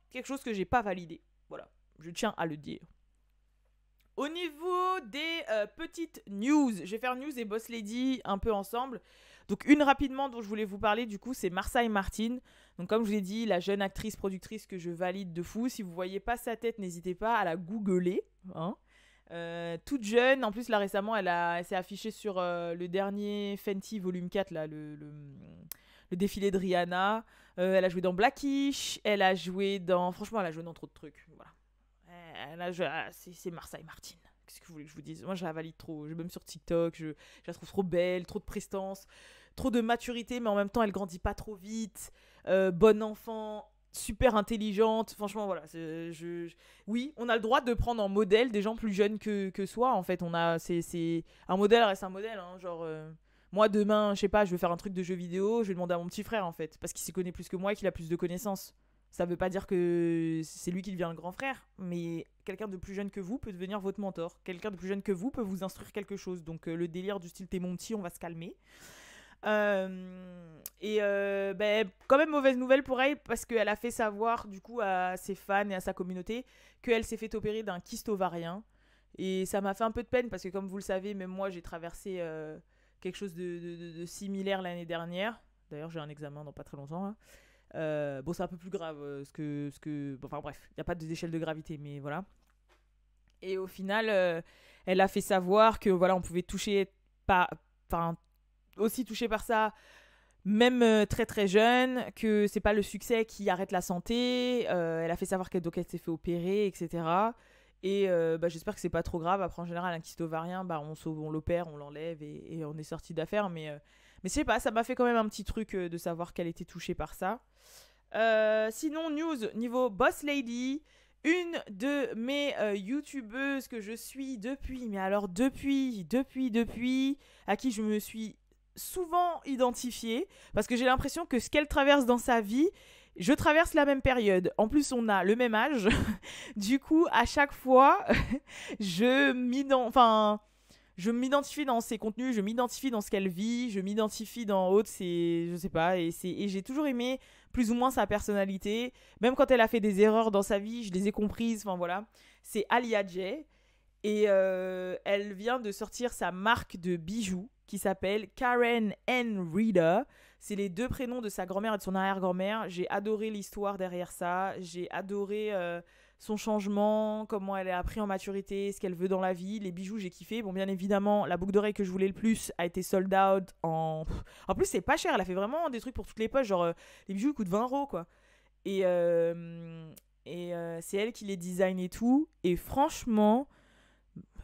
quelque chose que j'ai pas validé. Voilà, je tiens à le dire. Au niveau des petites news, je vais faire news et Boss Lady un peu ensemble. Donc une rapidement dont je voulais vous parler du coup, c'est Marsai Martin. Donc comme je vous l'ai dit, la jeune actrice productrice que je valide de fou. Si vous voyez pas sa tête, n'hésitez pas à la googler. Toute jeune, en plus là récemment, elle s'est affichée sur le dernier Fenty volume 4 là, le défilé de Rihanna. Elle a joué dans Blackish, elle a joué dans trop de trucs. Voilà. C'est Marsai Martin. Qu'est-ce que vous voulez que je vous dise ? Moi, je la valide trop. Même sur TikTok, je la trouve trop belle, trop de prestance, trop de maturité, mais en même temps, elle grandit pas trop vite. Bon enfant. super intelligente. Franchement, voilà. Oui, on a le droit de prendre en modèle des gens plus jeunes que soi. En fait, c'est un modèle reste un modèle. Hein, genre, moi, demain, je sais pas, je vais faire un truc de jeu vidéo. Je vais demander à mon petit frère, en fait, parce qu'il s'y connaît plus que moi et qu'il a plus de connaissances. Ça veut pas dire que c'est lui qui devient le grand frère, mais quelqu'un de plus jeune que vous peut devenir votre mentor. Quelqu'un de plus jeune que vous peut vous instruire quelque chose. Donc, le délire du style t'es mon petit, on va se calmer. Quand même mauvaise nouvelle pour elle parce qu'elle a fait savoir du coup à ses fans et à sa communauté qu'elle s'est fait opérer d'un kyste ovarien et ça m'a fait un peu de peine parce que comme vous le savez même moi j'ai traversé quelque chose de similaire l'année dernière. D'ailleurs j'ai un examen dans pas très longtemps là. Bon c'est un peu plus grave enfin bref il n'y a pas d'échelle de gravité mais voilà et au final elle a fait savoir que voilà on pouvait toucher pas enfin aussi touchée par ça, même très très jeune, que c'est pas le succès qui arrête la santé. Elle a fait savoir qu'elle s'est fait opérer, etc. Et j'espère que c'est pas trop grave. Après, en général, un kyste ovarien, on l'opère, on l'enlève et on est sorti d'affaire. Mais je sais pas, ça m'a fait quand même un petit truc de savoir qu'elle était touchée par ça. Sinon, news niveau Boss Lady. Une de mes youtubeuses que je suis depuis, à qui je me suis souvent identifiée parce que j'ai l'impression que ce qu'elle traverse dans sa vie, je traverse la même période. En plus, on a le même âge. Du coup, à chaque fois, je m'identifie dans ses contenus, je m'identifie dans ce qu'elle vit, je m'identifie dans autres, je sais pas, et j'ai toujours aimé plus ou moins sa personnalité. Même quand elle a fait des erreurs dans sa vie, je les ai comprises, enfin voilà. C'est Alia J. Et elle vient de sortir sa marque de bijoux qui s'appelle Karen N. Reader. C'est les deux prénoms de sa grand-mère et de son arrière-grand-mère. J'ai adoré l'histoire derrière ça. J'ai adoré son changement, comment elle a appris en maturité, ce qu'elle veut dans la vie. Les bijoux, j'ai kiffé. Bon, bien évidemment, la boucle d'oreille que je voulais le plus a été sold out en... En plus, c'est pas cher. Elle a fait vraiment des trucs pour toutes les poches. Genre, les bijoux, ils coûtent 20 €, quoi. Et c'est elle qui les design et tout. Et franchement...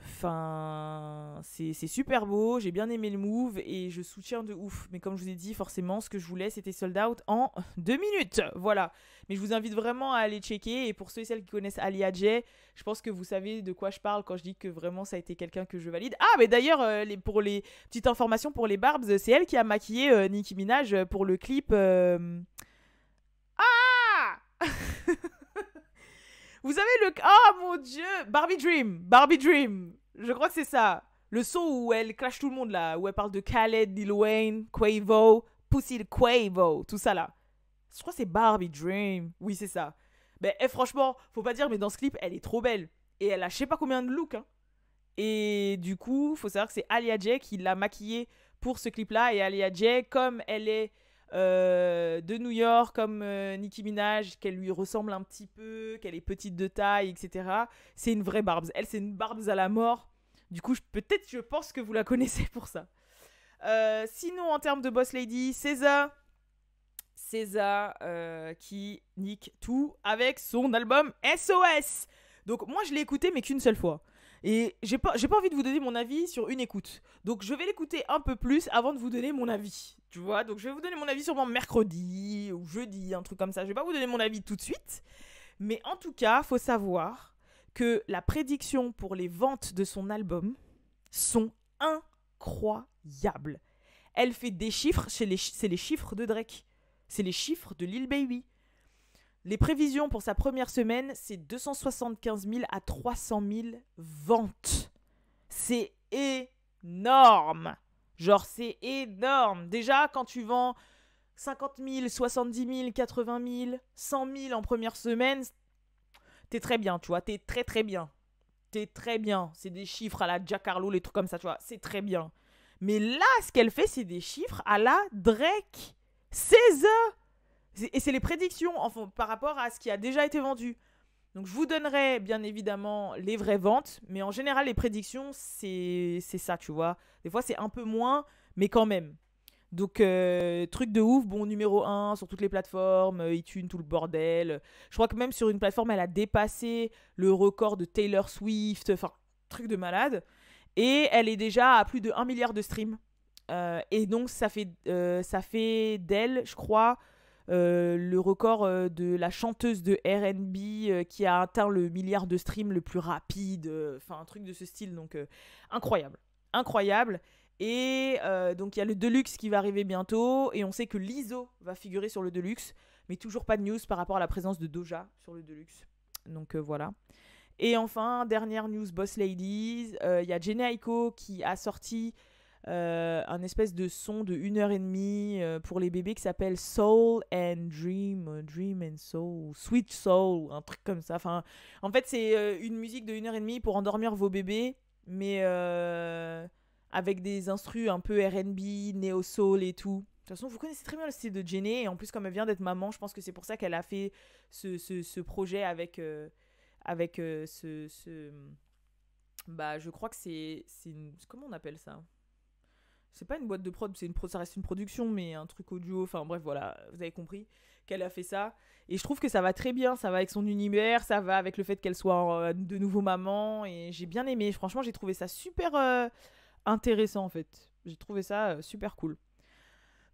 Enfin, c'est super beau, j'ai bien aimé le move et je soutiens de ouf. Mais comme je vous ai dit, forcément, ce que je voulais, c'était sold out en 2 minutes. Voilà. Mais je vous invite vraiment à aller checker. Et pour ceux et celles qui connaissent Alia J, je pense que vous savez de quoi je parle quand je dis que vraiment ça a été quelqu'un que je valide. Ah, mais d'ailleurs, pour les petites informations pour les Barbs, c'est elle qui a maquillé Nicki Minaj pour le clip. Ah Vous savez le... Oh mon dieu Barbie Dream. Je crois que c'est ça. Le son où elle clash tout le monde là. Où elle parle de Khaled, Lil Wayne, Quavo, Pussy de Quavo. Tout ça là. Je crois que c'est Barbie Dream. Oui, c'est ça. Ben, franchement, faut pas dire, mais dans ce clip, elle est trop belle. Et elle a je sais pas combien de looks. Hein. Et du coup, faut savoir que c'est Alia J qui l'a maquillée pour ce clip là. Et Alia J, comme elle est... de New York comme Nicki Minaj, qu'elle lui ressemble un petit peu, qu'elle est petite de taille, etc. C'est une vraie Barbs. Elle, c'est une Barbs à la mort. Du coup, je pense que vous la connaissez pour ça. Sinon, en termes de Boss Lady, SZA qui nique tout avec son album SOS. Donc moi, je l'ai écouté, mais qu'une seule fois. Et j'ai pas envie de vous donner mon avis sur une écoute. Donc je vais l'écouter un peu plus avant de vous donner mon avis. Tu vois, donc je vais vous donner mon avis sûrement mercredi ou jeudi, un truc comme ça. Je vais pas vous donner mon avis tout de suite. Mais en tout cas, faut savoir que la prédiction pour les ventes de son album sont incroyables. Elle fait des chiffres, c'est les chiffres de Drake. C'est les chiffres de Lil Baby. Les prévisions pour sa première semaine, c'est 275 000 à 300 000 ventes. C'est énorme. Genre, c'est énorme. Déjà, quand tu vends 50 000, 70 000, 80 000, 100 000 en première semaine, t'es très bien, tu vois. T'es très, très bien. T'es très bien. C'est des chiffres à la Jack Harlow, les trucs comme ça, tu vois. C'est très bien. Mais là, ce qu'elle fait, c'est des chiffres à la Drake. SZA. Et c'est les prédictions enfin, par rapport à ce qui a déjà été vendu. Donc je vous donnerai bien évidemment les vraies ventes, mais en général les prédictions c'est ça, tu vois. Des fois c'est un peu moins, mais quand même. Donc truc de ouf, bon numéro 1 sur toutes les plateformes, iTunes, tout le bordel. Je crois que même sur une plateforme elle a dépassé le record de Taylor Swift, enfin truc de malade. Et elle est déjà à plus de 1 milliard de streams. Et donc ça fait d'elle, je crois... le record de la chanteuse de R&B qui a atteint le milliard de streams le plus rapide, enfin un truc de ce style, donc incroyable, incroyable. Et donc il y a le Deluxe qui va arriver bientôt, et on sait que Lizzo va figurer sur le Deluxe, mais toujours pas de news par rapport à la présence de Doja sur le Deluxe, donc voilà. Et enfin, dernière news Boss Ladies, il y a Jhené Aiko qui a sorti un espèce de son de 1h30 pour les bébés qui s'appelle Soul and Dream, Dream and Soul, Sweet Soul, un truc comme ça. Enfin, en fait, c'est une musique de 1h30 pour endormir vos bébés, mais avec des instrus un peu R&B, néo-soul et tout. De toute façon, vous connaissez très bien le style de Jhené, et en plus, comme elle vient d'être maman, je pense que c'est pour ça qu'elle a fait ce projet avec bah, je crois que c'est une... Comment on appelle ça ? C'est pas une boîte de prod, ça reste une production, mais un truc audio, enfin bref, voilà, vous avez compris qu'elle a fait ça. Et je trouve que ça va très bien, ça va avec son univers, ça va avec le fait qu'elle soit de nouveau maman, et j'ai bien aimé, franchement j'ai trouvé ça super intéressant en fait. J'ai trouvé ça super cool.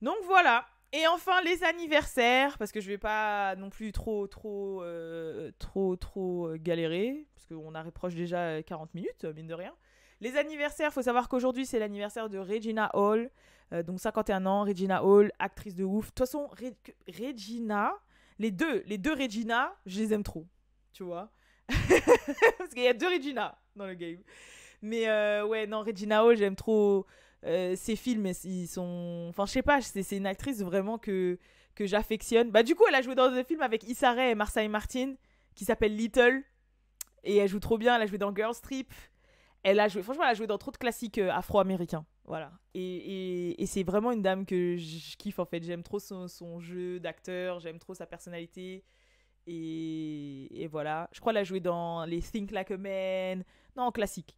Donc voilà, et enfin les anniversaires, parce que je vais pas non plus trop galérer, parce qu'on approche déjà 40 minutes, mine de rien. Les anniversaires, faut savoir qu'aujourd'hui c'est l'anniversaire de Regina Hall, donc 51 ans, Regina Hall, actrice de ouf. De toute façon, Regina, les deux Regina, je les aime trop, tu vois. Parce qu'il y a 2 Regina dans le game. Mais ouais, non, Regina Hall, j'aime trop ses films, ils sont... Enfin, je sais pas, c'est une actrice vraiment que j'affectionne. Bah du coup, elle a joué dans un film avec Issa Rae et Marsai Martin, qui s'appelle Little, et elle joue trop bien, elle a joué dans Girls Trip. Franchement, elle a joué dans trop de classiques afro-américains. Voilà. Et c'est vraiment une dame que je kiffe en fait. J'aime trop son jeu d'acteur, j'aime trop sa personnalité. Et voilà. Je crois qu'elle a joué dans les Think Like a Man. Non, classique.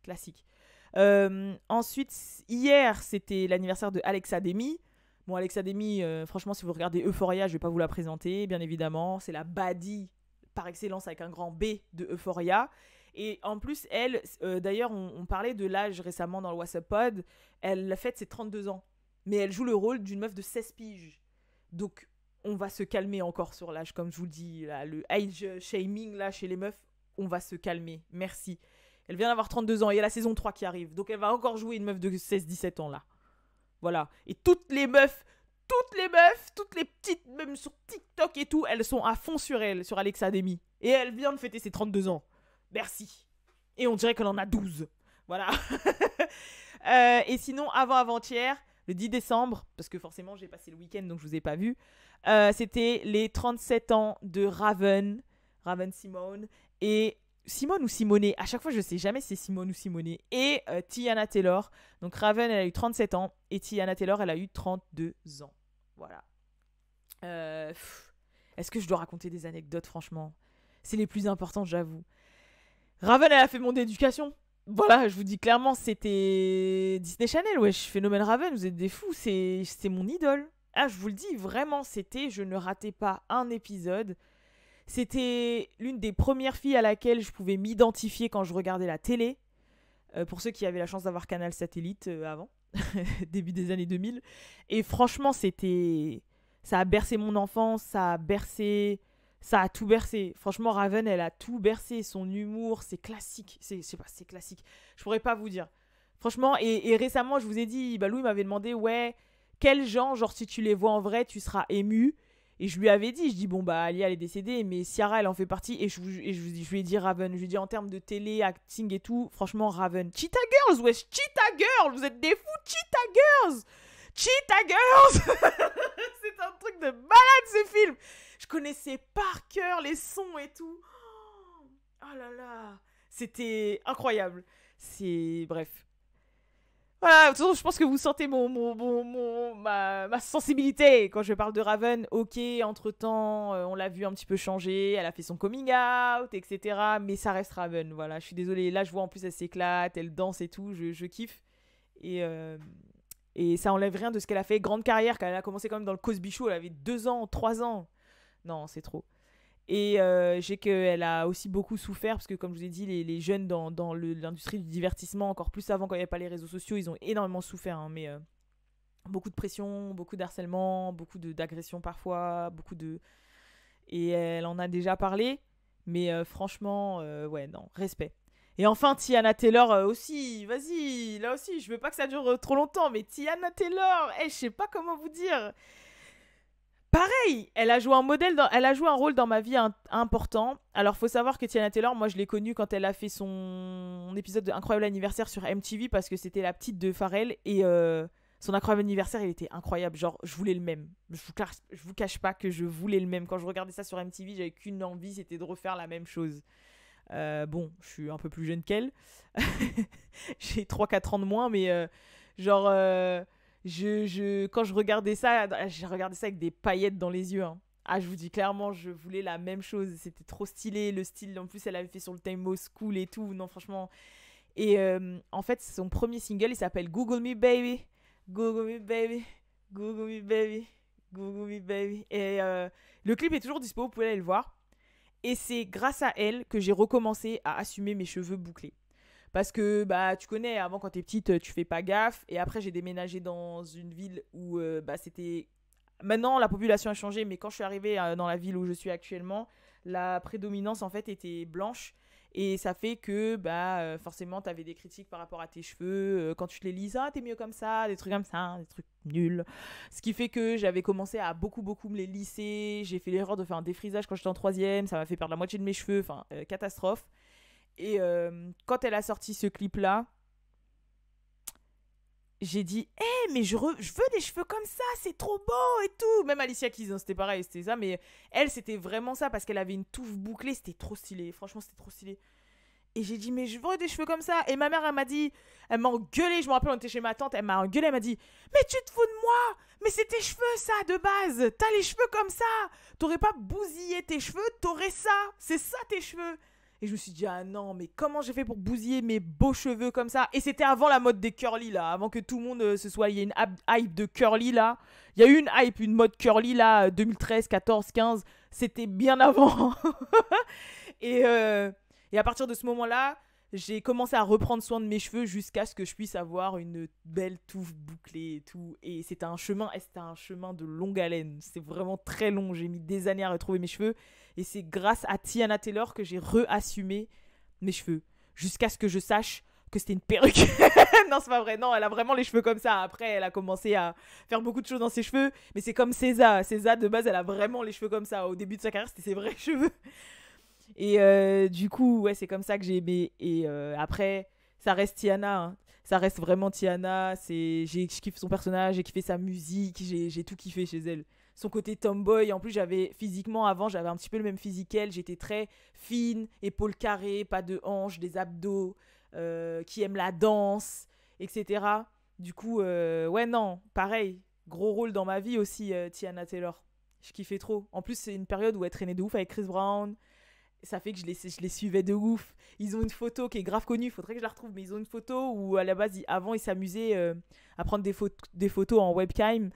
Ensuite, hier, c'était l'anniversaire de Alexa Demi. Bon, Alexa Demi, franchement, si vous regardez Euphoria, je vais pas vous la présenter, bien évidemment. C'est la baddie par excellence avec un grand B de Euphoria. Et en plus, elle, d'ailleurs, on parlait de l'âge récemment dans le WhatsApp Pod. Elle a fait ses 32 ans. Mais elle joue le rôle d'une meuf de 16 piges. Donc, on va se calmer encore sur l'âge, comme je vous le dis. Là, le age shaming, là, chez les meufs, on va se calmer. Merci. Elle vient d'avoir 32 ans et il y a la saison 3 qui arrive. Donc, elle va encore jouer une meuf de 16-17 ans, là. Voilà. Et toutes les petites, même sur TikTok et tout, elles sont à fond sur elle, sur Alexa Demi. Et elle vient de fêter ses 32 ans. Merci. Et on dirait qu'elle en a 12. Voilà. Et sinon, avant-hier, le 10 décembre, parce que forcément, j'ai passé le week-end, donc je vous ai pas vu, c'était les 37 ans de Raven Simone, et Simone ou Simonet, à chaque fois, je sais jamais si c'est Simone ou Simonet, et Teyana Taylor. Donc Raven, elle a eu 37 ans, et Teyana Taylor, elle a eu 32 ans. Voilà. Est-ce que je dois raconter des anecdotes, franchement ? C'est les plus importantes, j'avoue. Raven, elle a fait mon éducation. Voilà, je vous dis clairement, c'était Disney Channel, wesh, Phénomène Raven, vous êtes des fous, c'est mon idole. Ah, je vous le dis, vraiment, je ne ratais pas un épisode. C'était l'une des premières filles à laquelle je pouvais m'identifier quand je regardais la télé. Pour ceux qui avaient la chance d'avoir Canal Satellite avant, début des années 2000. Et franchement, ça a bercé mon enfance, ça a tout bercé. Franchement, Raven, elle a tout bercé. Son humour, c'est classique. C'est classique. Je pourrais pas vous dire. Franchement, et récemment, je vous ai dit, Louis m'avait demandé, ouais, quel genre, si tu les vois en vrai, tu seras ému. Et je lui avais dit, Alia, elle est décédée, mais Ciara, elle en fait partie. Et je lui ai dit Raven. Je lui ai dit, en termes de télé, acting et tout, franchement, Raven. Cheetah Girls, wesh, Cheetah Girls, vous êtes des fous, Cheetah Girls. C'est un truc de malade, ce film. Je connaissais par cœur les sons et tout. Oh là là. C'était incroyable. Bref. Voilà, de toute façon, je pense que vous sentez ma sensibilité quand je parle de Raven. Ok, entre-temps, on l'a vu un petit peu changer. Elle a fait son coming out, etc. Mais ça reste Raven, voilà. Je suis désolée. Là, je vois en plus, elle s'éclate, elle danse et tout. Je kiffe. Et ça enlève rien de ce qu'elle a fait. Grande carrière, quand elle a commencé quand même dans le Cosby Show. Elle avait 2 ans, 3 ans. Non, c'est trop. Et j'ai qu'elle a aussi beaucoup souffert parce que, comme je vous ai dit, les jeunes dans l'industrie du divertissement, encore plus avant quand il n'y avait pas les réseaux sociaux, ils ont énormément souffert. Hein, mais Beaucoup de pression, beaucoup d'harcèlement, d'agression parfois, Et elle en a déjà parlé, mais franchement, ouais, non, respect. Et enfin, Tiana Taylor aussi, vas-y, là aussi, je veux pas que ça dure trop longtemps, mais Tiana Taylor, je sais pas comment vous dire. Pareil, elle a joué elle a joué un rôle dans ma vie important. Alors, faut savoir que Tiana Taylor, moi, je l'ai connue quand elle a fait son épisode de Incroyable Anniversaire sur MTV parce que c'était la petite de Pharrell et son Incroyable Anniversaire, il était incroyable. Genre, je voulais le même. Je vous cache pas que je voulais le même. Quand je regardais ça sur MTV, j'avais qu'une envie, c'était de refaire la même chose. Bon, je suis un peu plus jeune qu'elle. J'ai 3-4 ans de moins, mais genre, quand je regardais ça, j'ai regardé ça avec des paillettes dans les yeux. Hein. Ah, je vous dis clairement, je voulais la même chose. C'était trop stylé. Le style, en plus, elle avait fait sur le Time Out School et tout. Non, franchement. Et en fait, son premier single, il s'appelle Google Me Baby. Google Me Baby. Google Me Baby. Google Me Baby. Et le clip est toujours dispo, vous pouvez aller le voir. Et c'est grâce à elle que j'ai recommencé à assumer mes cheveux bouclés. Parce que, bah, tu connais, avant, quand t'es petite, tu fais pas gaffe. Et après, j'ai déménagé dans une ville où, c'était... Maintenant, la population a changé, mais quand je suis arrivée dans la ville où je suis actuellement, la prédominance, en fait, était blanche. Et ça fait que, forcément, t'avais des critiques par rapport à tes cheveux. Quand tu te les lis, t'es mieux comme ça, des trucs comme ça, des trucs nuls. Ce qui fait que j'avais commencé à beaucoup me les lisser. J'ai fait l'erreur de faire un défrisage quand j'étais en 3e. Ça m'a fait perdre la moitié de mes cheveux. Enfin, catastrophe. Et quand elle a sorti ce clip-là, j'ai dit mais je veux des cheveux comme ça, c'est trop beau et tout. Même Alicia Keys, hein, c'était pareil, c'était ça. Mais elle, c'était vraiment ça parce qu'elle avait une touffe bouclée. C'était trop stylé. Franchement, c'était trop stylé. Et j'ai dit, mais je veux des cheveux comme ça. Et ma mère, elle m'a engueulé. Je me rappelle, on était chez ma tante. Elle m'a engueulé. Elle m'a dit, mais tu te fous de moi. Mais c'est tes cheveux, ça, de base. T'as les cheveux comme ça. T'aurais pas bousillé tes cheveux. T'aurais ça. C'est ça, tes cheveux. Et je me suis dit, ah non, mais comment j'ai fait pour bousiller mes beaux cheveux comme ça? Et c'était avant la mode des curly, là. Avant que tout le monde se soit... Il y a une hype de curly, là. Il y a eu une hype, une mode curly, là, 2013, 14, 15. C'était bien avant. Et à partir de ce moment-là, j'ai commencé à reprendre soin de mes cheveux jusqu'à ce que je puisse avoir une belle touffe bouclée et tout. Et c'était un chemin de longue haleine. C'était vraiment très long. J'ai mis des années à retrouver mes cheveux. Et c'est grâce à Tiana Taylor que j'ai reassumé mes cheveux. Jusqu'à ce que je sache que c'était une perruque. Non, c'est pas vrai. Non, elle a vraiment les cheveux comme ça. Après, elle a commencé à faire beaucoup de choses dans ses cheveux. Mais c'est comme César. César, de base, elle a vraiment les cheveux comme ça. Au début de sa carrière, c'était ses vrais cheveux. Et du coup, ouais, c'est comme ça que j'ai aimé. Et après, ça reste Tiana. Hein. Ça reste vraiment Tiana. Je kiffe son personnage, j'ai kiffé sa musique, j'ai tout kiffé chez elle. Son côté tomboy. En plus, physiquement, avant, j'avais un petit peu le même physique qu'elle. J'étais très fine, épaules carrées, pas de hanches, des abdos, qui aime la danse, etc. Du coup, ouais, non, pareil. Gros rôle dans ma vie aussi, Tiana Taylor. Je kiffais trop. En plus, c'est une période où elle traînait de ouf avec Chris Brown. Ça fait que je les suivais de ouf. Ils ont une photo qui est grave connue, il faudrait que je la retrouve, mais ils ont une photo où à la base, avant, ils s'amusaient à prendre des photos en webcam.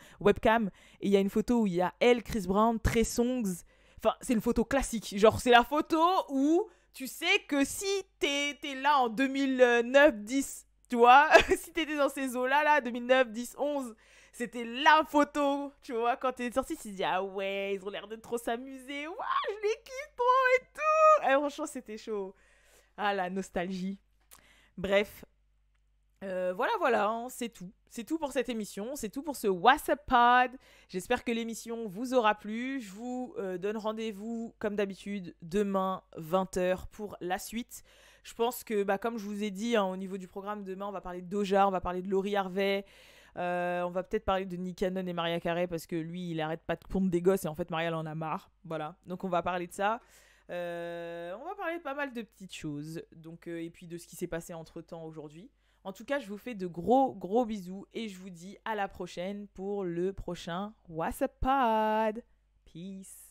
Et il y a une photo où il y a elle, Chris Brown, Trey Songz. Enfin, c'est une photo classique. Genre, c'est la photo où tu sais que si t'es là en 2009-10, tu vois, si t'étais dans ces eaux-là, 2009, 10, 11, c'était la photo, tu vois, quand t'es sorti, tu te dis, ah ouais, ils ont l'air de trop s'amuser, waouh, je les kiffe trop et tout. Et franchement, c'était chaud. Ah, la nostalgie. Bref, voilà, hein, c'est tout. C'est tout pour cette émission, c'est tout pour ce WhatsApp Pod. J'espère que l'émission vous aura plu. Je vous donne rendez-vous, comme d'habitude, demain, 20h, pour la suite. Je pense que, comme je vous ai dit, hein, au niveau du programme, demain, on va parler de Doja, on va parler de Laurie Harvey. On va peut-être parler de Nick Cannon et Mariah Carey parce que lui, il arrête pas de pondre des gosses et en fait, Mariah, elle en a marre. Voilà, donc on va parler de ça. On va parler de pas mal de petites choses. Donc, et puis de ce qui s'est passé entre-temps aujourd'hui. En tout cas, je vous fais de gros bisous et je vous dis à la prochaine pour le prochain WhatsApp Pod. Peace.